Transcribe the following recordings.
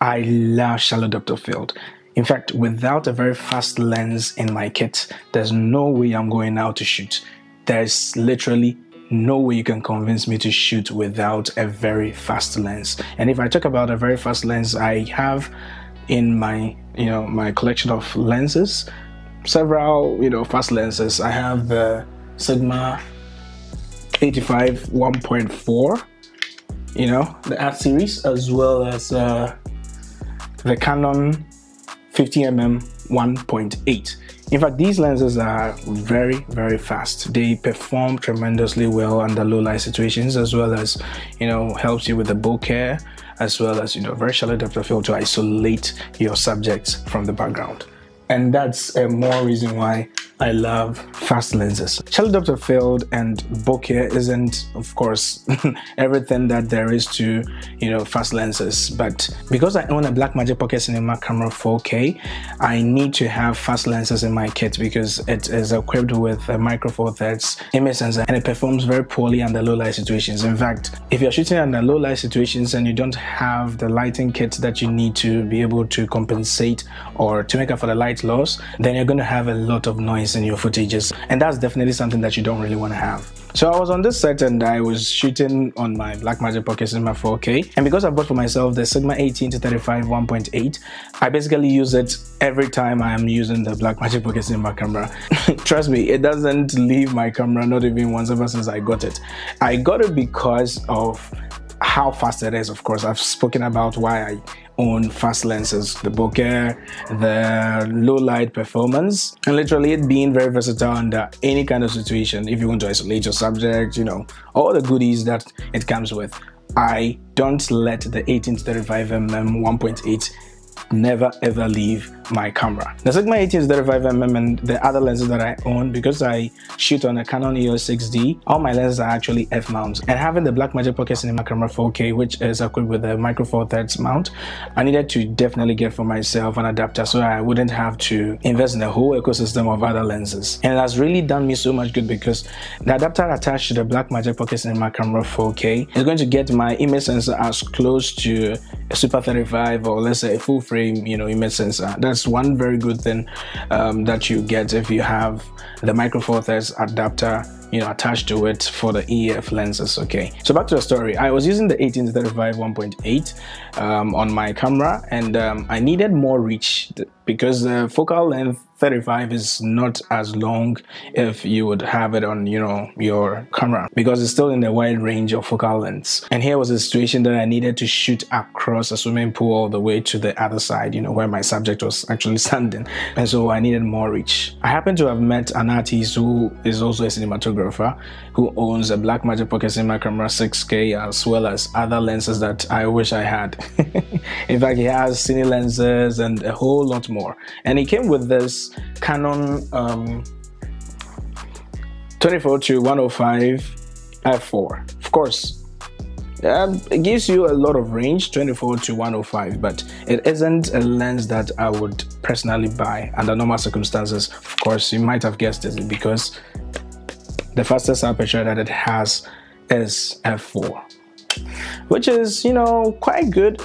I love shallow depth of field. In fact, without a very fast lens in my kit, there's no way I'm going out to shoot. There's literally no way you can convince me to shoot without a very fast lens. And if I talk about a very fast lens, I have in my my collection of lenses several fast lenses. I have the Sigma 85 1.4, the F series, as well as the Canon 50mm 1.8. In fact, these lenses are very, very fast. They perform tremendously well under low light situations, as well as helps you with the bokeh, as well as very shallow depth of field to isolate your subjects from the background. And that's more reason why I love fast lenses. Shallow depth of field and bokeh isn't, of course, everything that there is to fast lenses, but because I own a Blackmagic Pocket Cinema camera 4K, I need to have fast lenses in my kit because it is equipped with a micro four thirds image sensor, and it performs very poorly under low light situations. In fact, if you're shooting under low light situations and you don't have the lighting kit that you need to be able to compensate or to make up for the light loss, then you're going to have a lot of noise in your footages, and that's definitely something that you don't really want to have. So I was on this set and I was shooting on my Blackmagic Pocket Cinema 4K, and because I bought for myself the Sigma 18-35 1.8, I basically use it every time I am using the Blackmagic Pocket Cinema camera. Trust me, it doesn't leave my camera, not even once, ever since I got it. I got it because of how fast it is. Of course, I've spoken about why I own fast lenses, the bokeh, the low light performance, and literally it being very versatile under any kind of situation. If you want to isolate your subject, all the goodies that it comes with. I don't let the 18-35mm 1.8 never ever leave my camera. The Sigma 18-35mm and the other lenses that I own, because I shoot on a Canon EOS 6D, all my lenses are actually F mounts, and having the Blackmagic Pocket Cinema camera 4K, which is equipped with a micro four thirds mount, I needed to definitely get for myself an adapter so I wouldn't have to invest in a whole ecosystem of other lenses. And it has really done me so much good because the adapter attached to the Blackmagic Pocket Cinema camera 4K is going to get my image sensor as close to a Super 35 or let's say a full frame image sensor. That's one very good thing that you get if you have the micro four thirds adapter attached to it for the EF lenses. Okay, so back to the story. I was using the 18-35 1.8 on my camera, and I needed more reach because the focal length 35 is not as long if you would have it on your camera, because it's still in the wide range of focal lengths. And here was a situation that I needed to shoot across a swimming pool all the way to the other side, where my subject was actually standing, and so I needed more reach. I happen to have met an artist who is also a cinematographer who owns a Blackmagic Pocket Cinema camera 6K, as well as other lenses that I wish I had. In fact, he has cine lenses and a whole lot more, and he came with this Canon 24-105 f4. Of course, it gives you a lot of range, 24-105, but it isn't a lens that I would personally buy under normal circumstances. Of course, you might have guessed it, because the fastest aperture that it has is f4, which is quite good.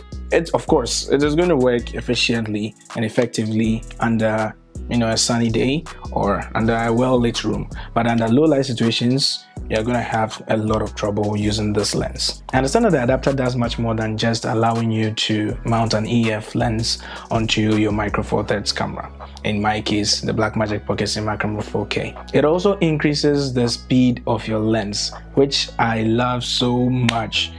Of course, it is going to work efficiently and effectively under a sunny day or under a well-lit room, but under low light situations you're going to have a lot of trouble using this lens. I understand that the adapter does much more than just allowing you to mount an EF lens onto your micro four thirds camera. In my case, the Blackmagic Pocket Cinema camera 4K. It also increases the speed of your lens, which I love so much.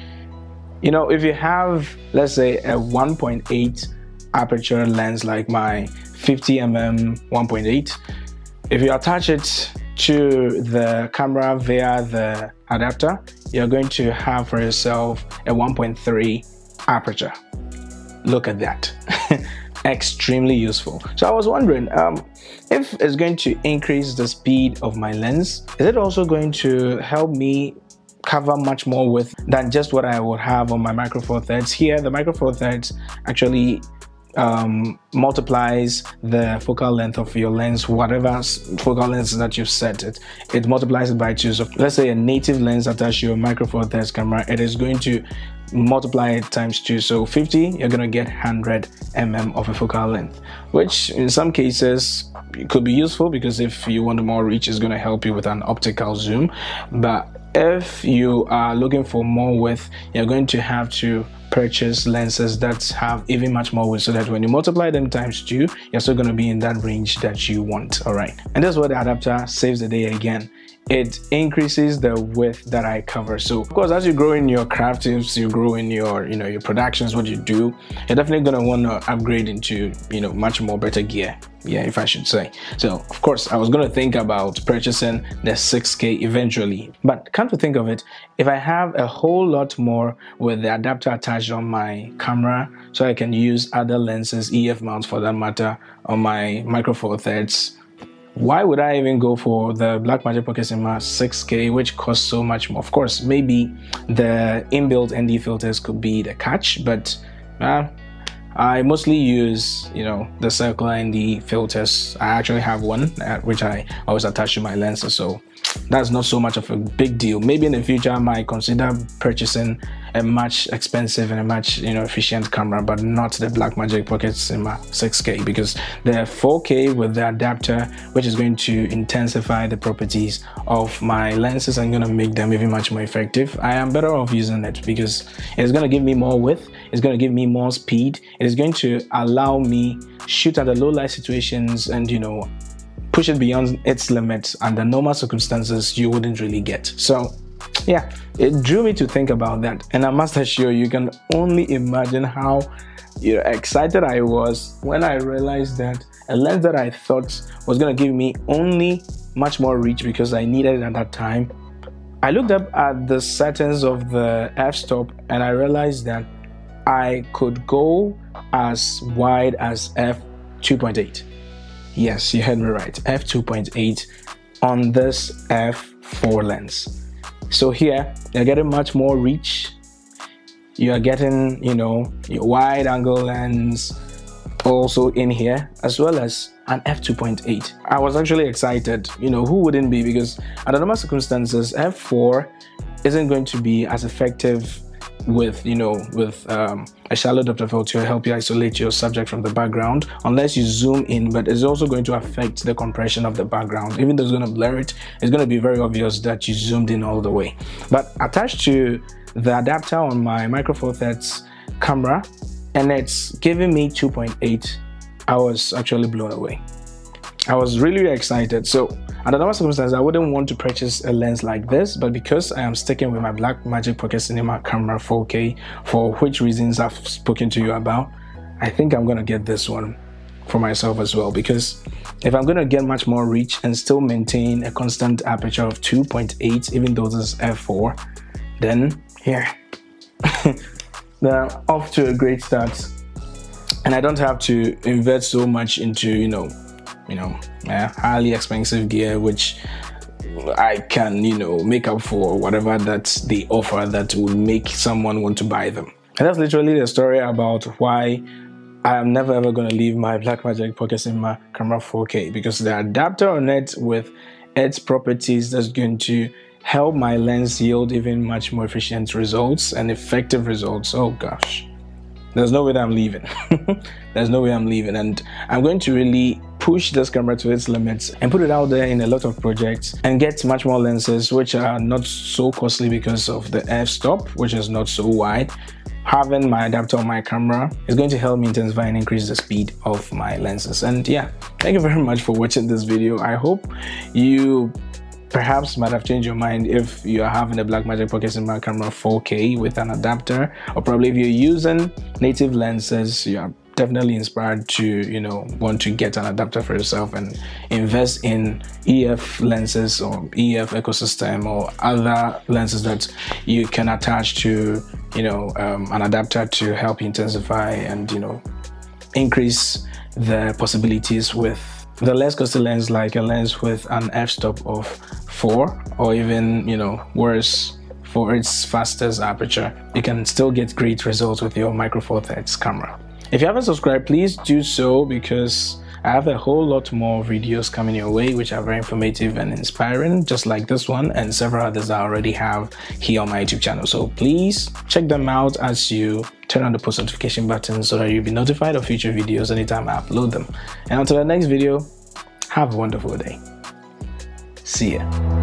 If you have, let's say, a 1.8 aperture lens like my 50mm 1.8, if you attach it to the camera via the adapter, you're going to have for yourself a 1.3 aperture. Look at that. Extremely useful. So I was wondering, if it's going to increase the speed of my lens, is it also going to help me cover much more with than just what I would have on my micro four thirds? Here, the micro four thirds actually multiplies the focal length of your lens, whatever focal length that you've set it multiplies it by 2. So let's say a native lens attached to your Micro Four Thirds camera, it is going to multiply it times 2. So 50, you're going to get 100 mm of a focal length, which in some cases it could be useful because if you want more reach, it's going to help you with an optical zoom. But if you are looking for more width, you're going to have to purchase lenses that have even much more width, so that when you multiply them times 2, you're still going to be in that range that you want. All right, and that's where the adapter saves the day again. It increases the width that I cover. So of course, as you grow in your craftings, you grow in your your productions, what you do, you're definitely going to want to upgrade into much more better gear, if I should say. So of course, I was going to think about purchasing the 6K eventually, but come to think of it, if I have a whole lot more with the adapter attached on my camera, so I can use other lenses, EF mounts for that matter, on my Micro Four Thirds, why would I even go for the Blackmagic Pocket Cinema 6K, which costs so much more? Of course, maybe the inbuilt ND filters could be the catch, but I mostly use, the circular ND filters. I actually have one which I always attach to my lenses, so that's not so much of a big deal. Maybe in the future I might consider purchasing a much expensive and a much efficient camera, but not the Blackmagic Pocket Cinema 6K, because the 4K with the adapter, which is going to intensify the properties of my lenses and going to make them even much more effective, I am better off using it because it's going to give me more width, it's going to give me more speed, it is going to allow me shoot at the low light situations and push it beyond its limits under normal circumstances you wouldn't really get. So yeah, it drew me to think about that, and I must assure you can only imagine how excited I was when I realized that a lens that I thought was going to give me only much more reach because I needed it at that time, I looked up at the settings of the f-stop and I realized that I could go as wide as f2.8. Yes, you heard me right, f2.8 on this f4 lens. So here you're getting much more reach, you are getting your wide angle lens also in here, as well as an f2.8. I was actually excited, who wouldn't be, because under normal circumstances f4 isn't going to be as effective with a shallow depth of field to help you isolate your subject from the background unless you zoom in, but it's also going to affect the compression of the background. Even though it's going to blur it, it's going to be very obvious that you zoomed in all the way. But attached to the adapter on my Micro Four Thirds camera, and it's giving me 2.8, I was actually blown away. I was really excited. So under normal circumstances, I wouldn't want to purchase a lens like this, but because I am sticking with my Blackmagic Pocket Cinema camera 4K, for which reasons I've spoken to you about, I think I'm going to get this one for myself as well, because if I'm going to get much more reach and still maintain a constant aperture of 2.8, even though this is f4, then here, they're off to a great start. And I don't have to invest so much into, highly expensive gear, which I can, make up for whatever that they offer that would make someone want to buy them. And that's literally the story about why I am never ever going to leave my Blackmagic Pocket Cinema camera 4K, because the adapter on it with its properties that's going to help my lens yield even much more efficient results and effective results. Oh gosh, there's no way that I'm leaving. There's no way I'm leaving, and I'm going to really push this camera to its limits and put it out there in a lot of projects and get much more lenses which are not so costly because of the f-stop, which is not so wide. Having my adapter on my camera is going to help me intensify and increase the speed of my lenses. And yeah, thank you very much for watching this video. I hope you perhaps might have changed your mind if you are having a Blackmagic Pocket Cinema camera 4K with an adapter, or probably if you're using native lenses, you are definitely inspired to want to get an adapter for yourself and invest in EF lenses or EF ecosystem or other lenses that you can attach to an adapter to help you intensify and increase the possibilities with the less costly lens, like a lens with an f-stop of 4, or even worse, for its fastest aperture. You can still get great results with your Micro Four Thirds camera. If you haven't subscribed, please do so, because I have a whole lot more videos coming your way which are very informative and inspiring, just like this one and several others I already have here on my YouTube channel. So please check them out as you turn on the post notification button so that you'll be notified of future videos anytime I upload them. And until the next video, have a wonderful day. See ya.